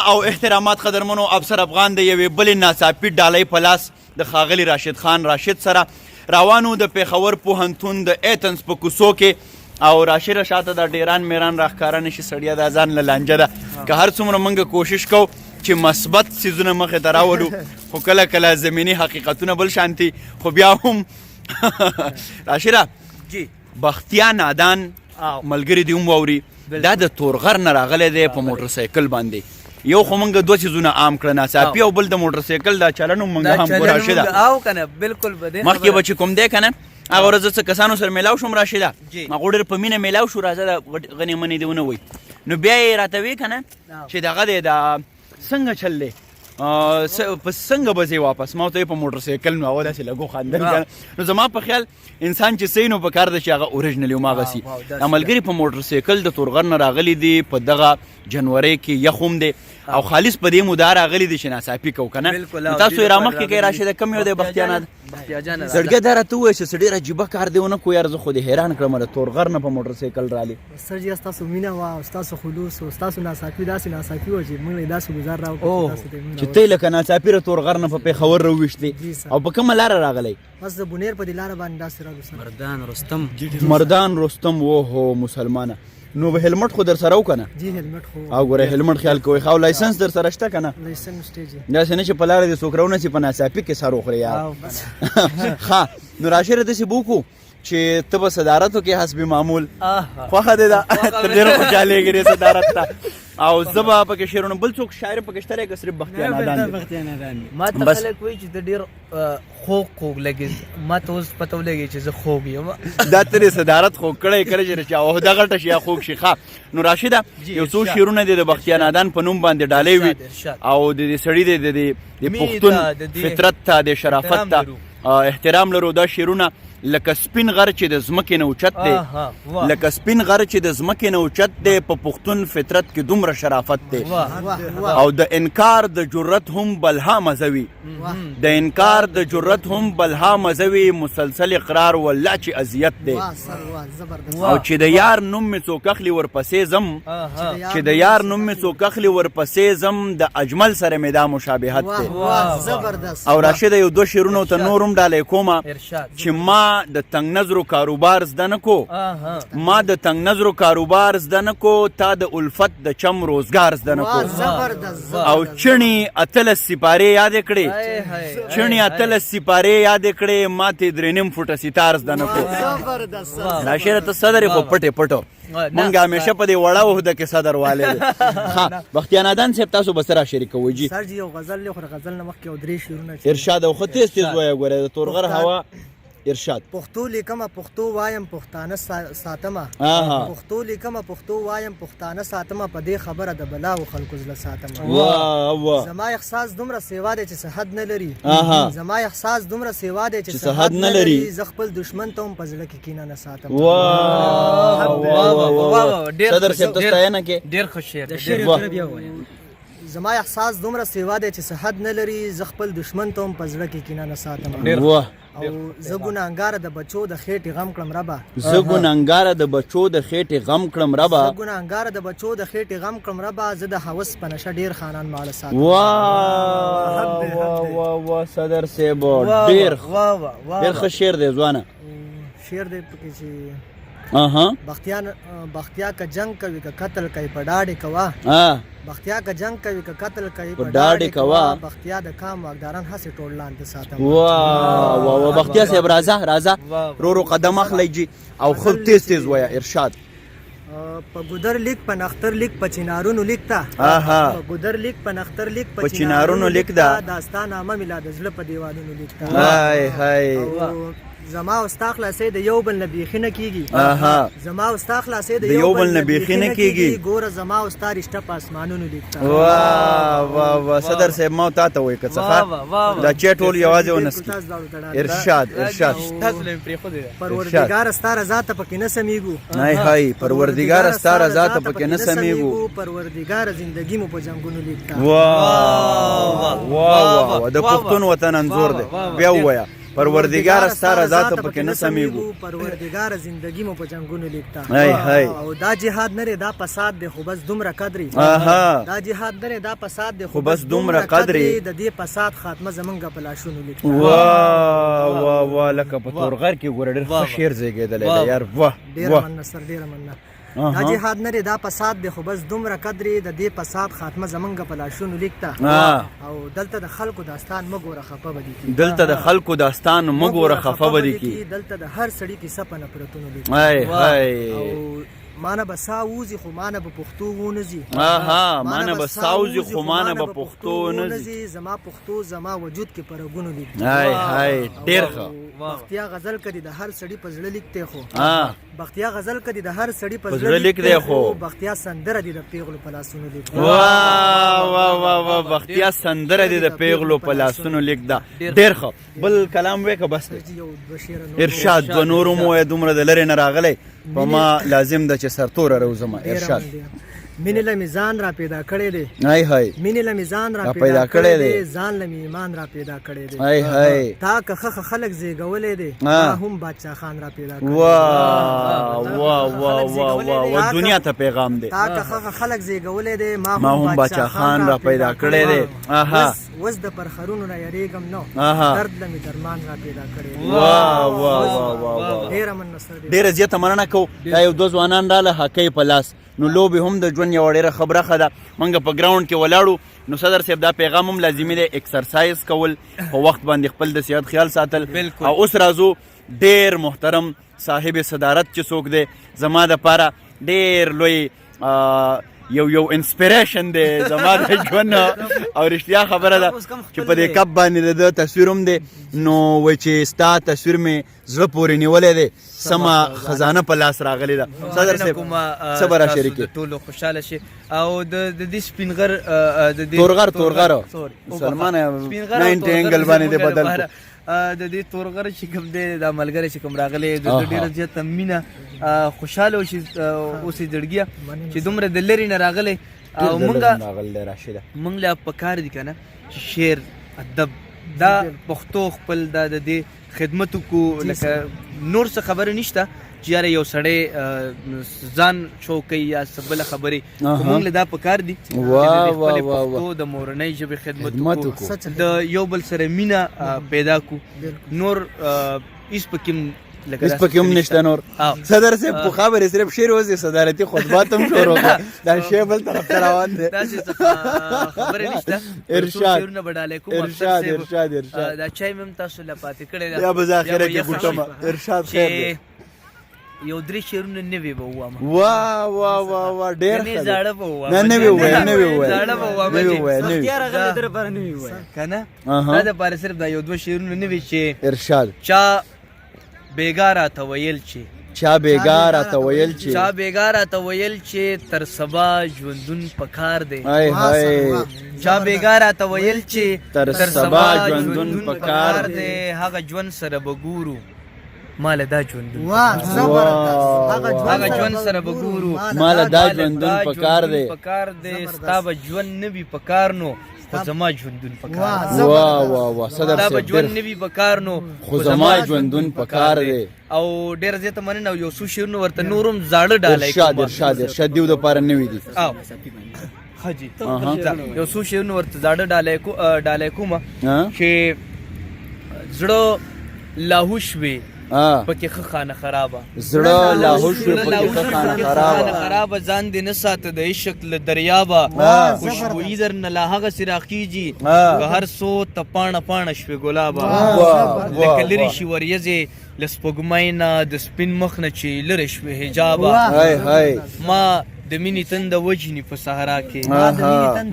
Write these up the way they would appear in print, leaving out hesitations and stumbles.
او احترامات قدرمنو افسر افغان د یوې بلې ناڅاپي ډالۍ په لاس د ښاغلي راشد خان راشد سره روانو د پیښور پوهنتون د ایتنس په کوڅو کې او راشد شاته د ډیران میران راښکاره نشي سړیه دا ځان له لانجه ده که هر څومره موږ کوشش کوو چې مثبت څیزونه مخې ته راولو خو کله کله زمیني حقیقتونه بل شانتي خو بیا هم راشده جی بختیا نادان ملګري دې هم واوري دا د تورغر نه راغلی دی په موټر سایکل باندې یو خو موږ دوه څیزونه عام کړه ناڅاپي او بل د موټر سایکل دا چلن هم موږ هم راشده او کنه بالکل بده مخکې به چې کوم دی که نه هغه ورځ څه کسانو سره میلاو شوم راشده هغو ډېر په مینه میلاو شو راځه د غنې منې دې ونه وایي نو بیا یې راته وی که نه چې دغه دی دا څنګه چل دی په څنګه به ځې واپس ما ورته په موټر سایکل نو هغه داسې لږ وخندل نو زما په خیال انسان چې صحیح نو په کار ده چې هغه اوریجنل هماغسي دا ملګري په موټر سایکل د تورغر نه راغلي دي په دغه جنورۍ کې یخ هم دی او خالص په دې موده راغلي دي چې ناڅاپي کوو که نه نو تاسو یې رامخکې کوئ راشده کم یو دی بختیا نه زړګی دا راته ووایه چې څه ډېر عجیبه کار دی ونه کو یار زه خو دې حیران کړم د تورغر نه په موټر سایکل رالې سر جي ستاسو مینه وه او ستاسو خلوص او ستاسو ناڅاپي داسې ناڅاپي وه چې موږ له داسې ګزار راوکړو چې ته یې لکه ناڅاپي د تورغر نه په پېښور راوویشتې او په کومه لاره راغلی بس د بونیر په دې لاره باندې داسې راغلو مردان رستم وهو مسلمانه نو به هلمټ خو در سره و که نه جی هلمټ خو او ګوره هلمټ خیال کوئ ښه او لایسنس در سره شته که نه لایسنس شته جی داسې نه چې په لاره دې څوک راونسي په ناڅاپي کې سر وخورې یار ښه نو راشده داسې به وکړو چې ته به صدارت وکړې حسب معمول خوښه دې ده ته ډېر خوشحالېږې دې صدارت ته او زه به پکې شعرونه بل څوک شاعر پکې شته دی که صرف بختیا نادان دی ما ته خلک وایي چې ته ډېر خوږ لګې ما ته اوس پته ولګي چې زه خوږ یم دا ته دې صدارت خوږ کړی کله چې چا عهده غټه شي یا خوږ شي ښه نو راشده یو څو شعرونه دې د بختیا نادان په نوم باندې ډالۍ وي او د دې سړي د پښتون فطرت ته د شرافت ته احترام لرو دا شعرونه لکه سپین غر چې د ځمکې نه اوچت دی لکه سپین غر چې د ځمکې نه اوچت دی په پښتون فطرت کې دومره شرافت دی او د انکار د جرت هم بلها مزه وي د انکار د جرت هم بلها مزه وي مسلسل اقرار والله چې اذیت دی او چې د یار نوم مې څوک اخلي ورپسې ځم چې د یار نوم مې څوک اخلي ورپسې ځم د اجمل سره مې دا مشابهت دی او راشده یو دوه شعرونه ته نور هم ډالۍ کومه چې ما د تنگ نظرو کاروبار زده نه کو ما د تنگ نظرو کاروبار زده نه کو تا د الفت د چم روزګار زده نه کو او چڼې 18 سپارې یادې کړې چڼې 18 سپارې یادې کړې ما ته 3.5 فوټه ستار زده نه کو راشده ته صدر خو پټې پټو مونږ همیشه په دې وړه عهده کې صدر والے ها بختیا نادان صاحب تاسو به سره شریکوئ جی سر جي یو غزل دی خو د غزل نه مخکې یو درې شعرونه ارشاد او خو تیز وایه ګوره د تورغر هوا ارشاد پښتو لیکمه پښتو وایم پښتانه ساتمه پښتو لیکمه پښتو وایم پښتانه ساتمه په دې خبره د بلا او خلکو زله ساتمه زما احساس دومره سیوا دی چې صحت نه لري زما احساس دومره سیوا دی چې صحت نه لري زه خپل دشمن ته هم په زړه کې کینه نه ساتم صدر صاحب ته ستاینه کې ډېر ښه شعر دی زما احساس دومره سیوا دی چې صحت نه لري زه خپل دشمن ته هم په زړه کې کینه نه ساتم او زه ګناهګاره د بچو د خېټې غم کړم ربه زه ګناهګاره د بچو د خېټې غم کړم ربه زه ګناهګاره د بچو د خېټې غم کړم ربه زه د هوس په نشه ډېر خانان ماړه ساتم واه صدر صاحب ډېر ښه شعر دی ځوانه شعر دی پکې چې بختیا که جنگ کوي که قتل کوي په ډاډې کوه بختیا که جنگ کوي که قتل کوي په ډاډې کوه بختیا د کام واکداران هسې ټول لاندې ساتم واه بختیا صاحب راځه رو قدم اخلی جي او خو تیز وایه ارشاد په ګودر لیک په نختر لیک په چنارونو لیک تا په ګودر لیک په نختر لیک په چنارونو لیک دا داستانامه مې لا د زړه په دیوالونو لیک تا زما او ستا خلاصې د یو بل نه بیخي نه کېږي زما او ستا خلاصې د یو بل نه بیخي نه کېږي ګوره زما او ستا رشته په اسمانونو لیکتا واه صدر صاحب ما تا ته وایي که څه دا چې ټول یوازې ونسکي ارشاد پروردګاره ستا رضا ته پکې نه سمیږو هاي پروردګاره ستا رضا ته پکې نه سمیږو پروردګاره زندګي مو په جنګونو لیکتا واه د پښتون وطن انځور دی بیا ووایه پروردگار ستا رضا ته پکې نه سمیږو پروردگار زندگی مو په جنگونو لیکتا هاي هاي او دا جهاد نه دا فساد دی خو بس دومره قدرې دا جهاد نه دا فساد دی خو بس دومره قدرې د دې فساد خاتمه زمونږ په لاشونو لیکتا واه واه واه لکه په تورغر کې ګوره ډېر ښه شعر زیږېدلی دی یار واه ډېره مننه سر ډېره مننه دا جهاد نه دا فساد دی خو بس دومره قدرې د دې فساد خاتمه زمونږ په لاشونو لیکتا او دلته د خلکو داستان مه ګوره خفه به دي کي دلته د خلکو داستان مه ګوره خفه به دي کي دلته د هر سړي کیسه په نفرتونو لیکي هاي هاي او مانه به سا ووځي خو مانه به پښتو ونځي مانه به سا وځي خو مانه به پښتو ونځي زما پښتو زما وجود کې په رګونو لیکي هاي هاي ډېر ښه بختیا غزل کدي د هر سړي په زړه لیکته خو بختیا غزل کدي د هر سړي په زړه لیکته خو بختیا سندره دي د پیغلو په لاسونو لیکي واه واه واه واه بختیا سندره دي د پیغلو په لاسونو لیکدا ډېر ښه بل کلام وکه بس ارشاد دو نورو مو دومره د لری نه راغلی په ما لازم ده چې سرتوره روزمه ارشاد مینې له میزان را پیدا کړی دی هاي هاي مینې له میزان را پیدا کړی دی ځان له ایمان را پیدا کړی دی هاي هاي تا که خلک زیږولې دی ما هم بادشاه خان را پیدا کړی واه واه واه واه واه دنیا ته پیغام دی تا که خلک زیږولې دی ما هم بادشاه خان را پیدا کړی دی وس د پرخرونو نه یریږم نو درد له می درمان را پیدا کړی واه واه واه ډېره مننه سر ډېره زیاته مننه کوو دا یو دوه ځوانان راله هکۍ په لاس نو لوبې هم د ژوند یوه ډېره خبره ښه ده موږ په ګراونډ کې ولاړو نو صدر صاحب دا پیغام هم لازمي دی ایکسرسایز کول په وخت باندې خپل د صحت خیال ساتل او اوس راځو ډېر محترم صاحب صدارت چې څوک دی زما دپاره ډېر لوی یو انسپیریشن دی زما د ژوند او رښتیا خبره ده چې په دې کپ باندې د تصویر هم دی نو وایي چې ستا تصویر مې زړه پورې نیولی دی سمه خزانه په لاس راغلی ده صدر صاحب څه به راشریکې ټولو خوشحاله شي او د دې سپینغر تورغر سلمانه 90 انګل باندې دی بدل د دې تورغر چې کوم دی دا ملګری چې کوم راغلی د ډېره زیاته مینه خوشحاله وشي اوسې زړګیه چې دومره د لرې نه راغلی او موږ له پکار دي که نه چې شعر ادب دا پښتو خپل دا د دې خدمت وکړو لکه نور څه خبره نشته چې یاره یو سړی ځان چوکوي یا څه بله خبرې موږ له دا پکار دي چې د خپلې پښتو د مورنۍ ژبې خدمت وکړو د یو بل سره مینه پیدا کړو نور هېڅ پکې هم نشته نور صدر صاحب په خبرې صرف شعر اوس صدارتي خطبات هم شروع کړه دا شی بل طرف ته روان دی داسې څه خبرې نشته شعرونه به ډالۍ کوم ارشاد دا چای مې هم تاسو له پاتې کړی ده یا به زه اخره کې ګوټمه ارشاد خیر دی یو درې شعرونه نوي به ووایم واه واه واه واه ډېر ښه زاړه به ووایم نه نوي ووایه زاړه به ووایم بختیار راغلی در لپاره نوي ووایه که نه دا دپاره صرف دا یو دوه شعرونه نوي چې ارشاد چا بېګا راته ویل چې چا بېګا راته ویل چې چا بېګا راته ویل چې تر سبا ژوندون پکار دی چا بېګا راته ویل چې تر سبا ژوندون پکار دی هغه ژوند سره به ګورو مال دا ژوندون هغه ژوند سره به ګورو مال دا ژوندون پکار دی ستا به ژوند نه وي پکار نو خو زما ژوندون پکار واه واه واه صدر ستا به ژوند نه وي پکار نو خو زما ژوندون پکار دی او ډېره زیاته مننه او یو څو شعرونه ورته نور هم زاړه ډالۍ کوم ارشاد دیو دپاره نوي دي ښه جي یو څو شعرونه ورته زاړه ډالۍ کومه چې زړه لاهوش وي پکې ښه خانه خرابه زړه لاهوش وي پکې ښه خانه خرابه ځان دې نه ساته د عشق له دریابه خوشبویي در نه لا هغسې راخیږي که هر څو ته پاڼه پاڼه شوې ګلابه لکه لرې شي وریځې له سپوږمۍ نه د سپین مخ نه چې لرې شوې حجابه ما د مینې تنده وجني په صحرا کې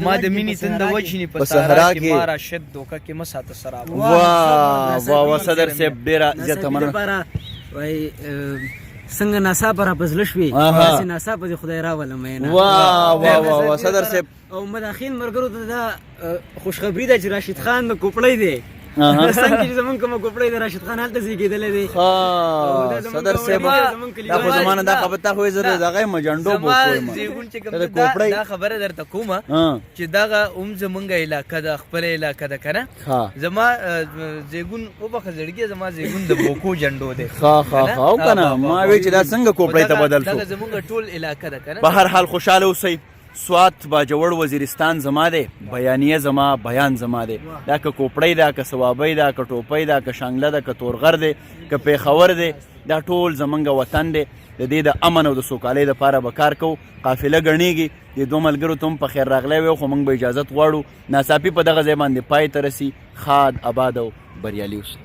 ما د مینې تنده وجني په صحرا کې ما را شد دوکه کې مه ساته سرابه واه واه صدر صاحب ډېره زیاته مننه وایي څنګه ناڅاپه را په زړه شوې داسې ناڅاپه دې خدای راوله مینه واه واه واه واه صدر صاحب او مداخین ملګرو ته دا خوشخبري ده چې راشد خان د کوپړی دی څنګه چې زمونږ کومه کوپړۍ د راشد خان هلته زیږېدلی دی صدر صاحب دا خو زمانه دا خبره تا خو زه دغه مجنډو بوکوم زیګون چې کوم دا خبره درته کومه چې دغه زمونږ علاقه د خپل علاقه ده کنه زما زیګون او په خزړګي زما زیګون د بوکو جنډو دی او کنه ما وی چې دا څنګه کوپړۍ ته بدل شو دا زمونږ ټول علاقه ده کنه. په هر حال خوشاله اوسئ. سوات باجوړ وزیرستان زما دی، بیانیه زما، بیان زما دی. دا که کوپړۍ ده، که ثوابۍ ده، که ټوپۍ ده، که شانګله ده، که تورغر دی، که پیښور دی، دا ټول زمونږ وطن دی. د دې د امن او د سوکالۍ دپاره به کار کوو. قافله ګڼېږي. د دوه ملګرو ته هم په خیر راغلی وی خو موږ به اجازت غواړو. ناڅاپي په دغه ځای باندې پای ته رسي. ښاد، اباد او بریالي اوسئ.